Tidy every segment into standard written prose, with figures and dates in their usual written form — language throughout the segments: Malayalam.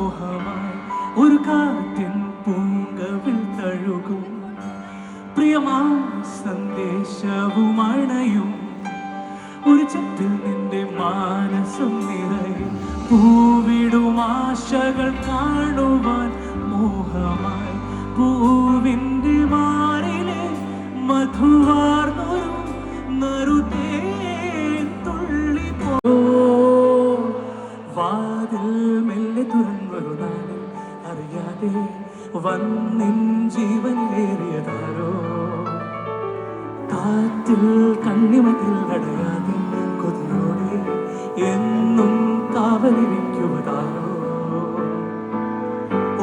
മോഹമായി ഒരു കാറ്റിൻ പൂങ്കവിൽ തഴുകും പ്രിയമാ സന്ദേശവും അണയും ഒരു ചത്തിൽ നിന്റെ മാനസം നിറയും പൂവിടും ആശകൾ കാണുവാൻ മോഹമായി പൂവിൻ്റെ മാറിലെ മധുവാർന്നൊരു നറുതേൻ തുള്ളി പോ വാതിൽ മെല്ലെ തുറന്നൊരു നാളിൽ അറിയാതെ വന്നിൻ ജീവനിലേറിയതാരോ കാറ്റിൽ കണ്ണിമതിൽ അടയാതെ കൊതിയോടെ എന്നും കാവലിരിക്കുവതാരോ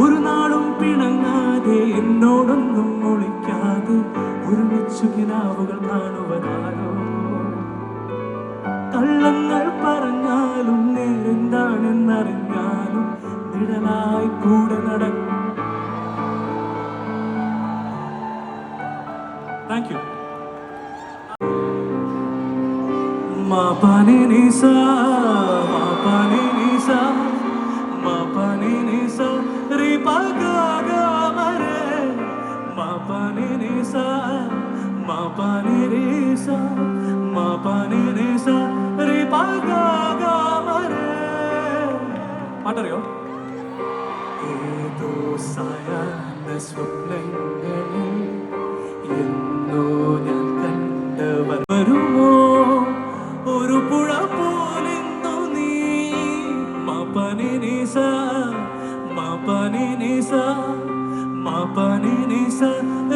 ഒരു നാളും പിണങ്ങാതെ എന്നോടൊന്നും ഒളിക്കാതെ ഒരുമിച്ചു കിനാവുകൾ കാണുവതാരോ കള്ളങ്ങൾ പറഞ്ഞാലും നേരെന്താണെന്നറിഞ്ഞാലും നിഴലായി കൂടെ നടക്കും. Thank you. Ma pa ni ni sa re pa ga ga ma re ma pa ni ni sa re pa ga ga ma re പാട്ടറിയോ ഏതോ സായാഹ്ന സ്വപ്നങ്ങളിൽ എന്നോ ഞാൻ കണ്ടവർ വരുമോ ഒരു പുഴ പോലെന്നു നീ മാപ്പനി നിസ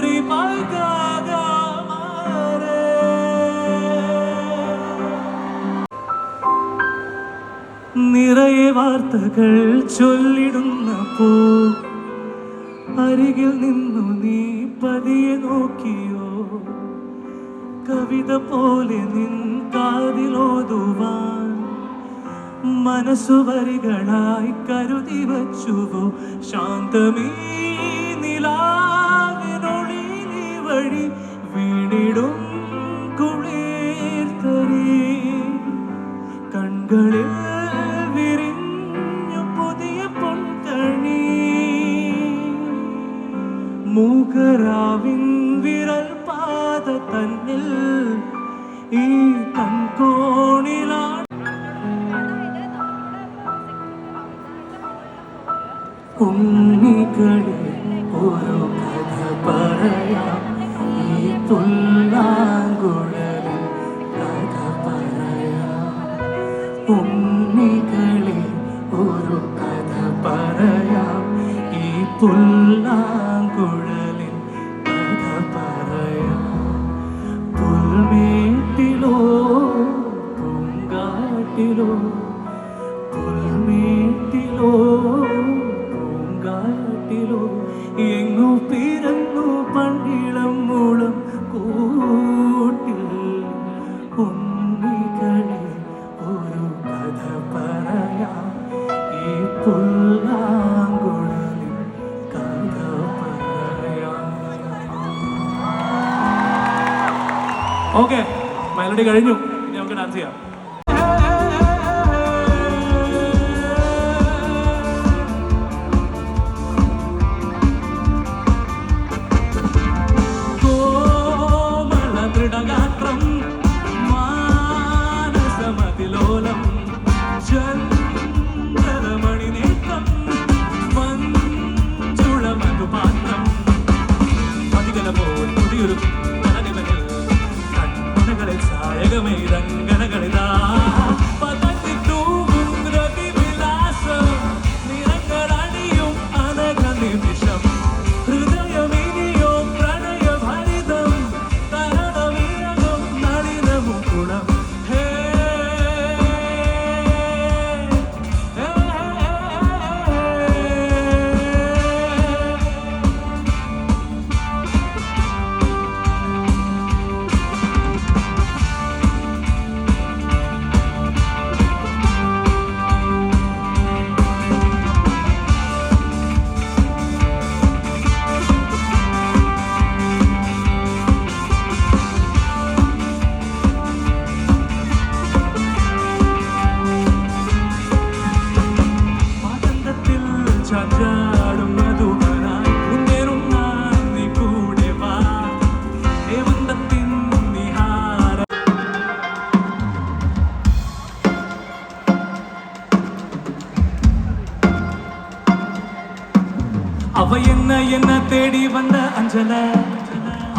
റി പാ ഗാ മാരേ നിറയെ വാർത്തകൾ ചൊല്ലിടുന്ന പോ അരികിൽ നിന്നു നീ പതിയെ നോക്കിയോ കവിത പോലെ നിൻ കാതിലോതുവാൻ മനസ്സു വരികളായി കരുതി വച്ചുവോ ശാന്തമീ നിലാവിനൊളി നീ വഴി വീണിടും കുളിർത്തരി കൺകളിൽ വിരിഞ്ഞു പുതിയ പൊൻകണി മൂകരാവിൻ വിരൽ പാത തന്നിൽ ഈ കൺകോണിലാണ് ഉണ്ണികളെ ഓരോ കഥ പറയാം ഈ പുല്ലാങ്കുഴലിൽ കഥ പറയാം ഉണ്ണികളെ ഓരോ കഥ പറയാം ഈ പുല്ലാങ്കുഴലിൽ കഥ പറയാം പുൽമേട്ടിലോ പൂങ്കാട്ടിലോ പുൽമേട്ടിലോ പൂങ്കാട്ടിലോ എങ്ങു പിറന്നു പണ്ടിളം മൂളം കൂട്ടിൽ ഉണ്ണികളെ ഒരു കഥ പറയാം ഈ പുല്ലാങ്കുഴലിൽ കഥ പറയാം. ഓക്കെ, മെലഡി കഴിഞ്ഞു, ഇനി നമുക്ക് ഡാൻസ് ചെയ്യാം. മാനസമതിലോലം ചന്ദ്രമണിനേത്രം മഞ്ജുളമധുപാത്രം മതികല പോൽ പുതിയൊരു കനകളിൽ കണ്ണുകളിൽ സായകമേതങ്കണകളിതാ ചാഞ്ചാടും മധുവനായി ഉന്നേറും ഞാൻ നീ കൂടെ വാ ഹേമന്തത്തിൻ നിഹാര அவ என்ன தேடி வந்த அஞ்சல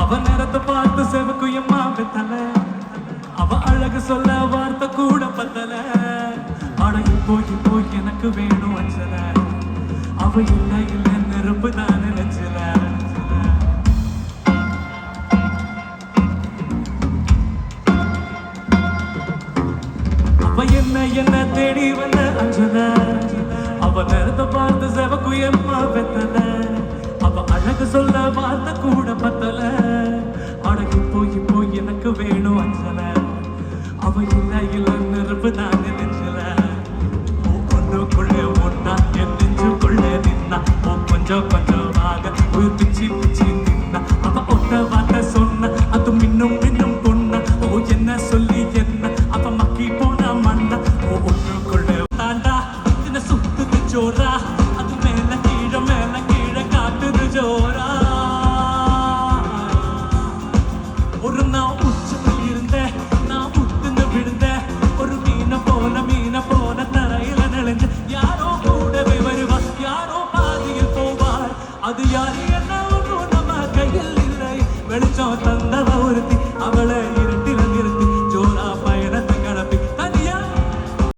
அவ நேரத்தை பார்த்து செவக்குயம்மா வெத்தல அவ அழகு சொல்ல வார்த்தை கூட பத்தல அடங்கி போய் எனக்கு வேணும் அஞ்சல அவ இல்ல நெருப்பு தான் நினைச்சல அவ என்ன தேடி வந்த அஞ்சல அவ நேரத்தை பார்த்து செவக்குயம்மா வெத்தல அவ அழகு சொல்ல வார்த்தை கூட பத்தல அடங்கி போய் எனக்கு வேணும் அஞ்சல அவ இல்ல நெருப்பு தான் நினைச்சல ஒன்றுக்குள்ளே ஒன்னா என் நெஞ்சுக்குள்ளே நின்னா கொஞ்சமாக உயிர் பிச்சு நின்னா அவ ஒட்ட வார்த்தை சொன்ன அது மின்னும் பொண்ணா ஓ என்ன சொல்லி என்ன அவ மக்கி போன மண்ணா ஓ ஒன்றுக்குள்ளே தாண்டா என்ன சுத்துது ஜோரா அது மேல கீழே காட்டுது ஜோரா ஒரு நான் உச்சத்தில் இருந்தேன் நான் முத்துன்னு விழுந்தேன் ஒரு மீனை போல தரையில நெளிஞ்ச யாரோ கூடவே வருவார் யாரோ பாதியில் போவார் அது யாரு என்ன ஒன்றும் நம்ம கையில் இல்லை வெளிச்சம்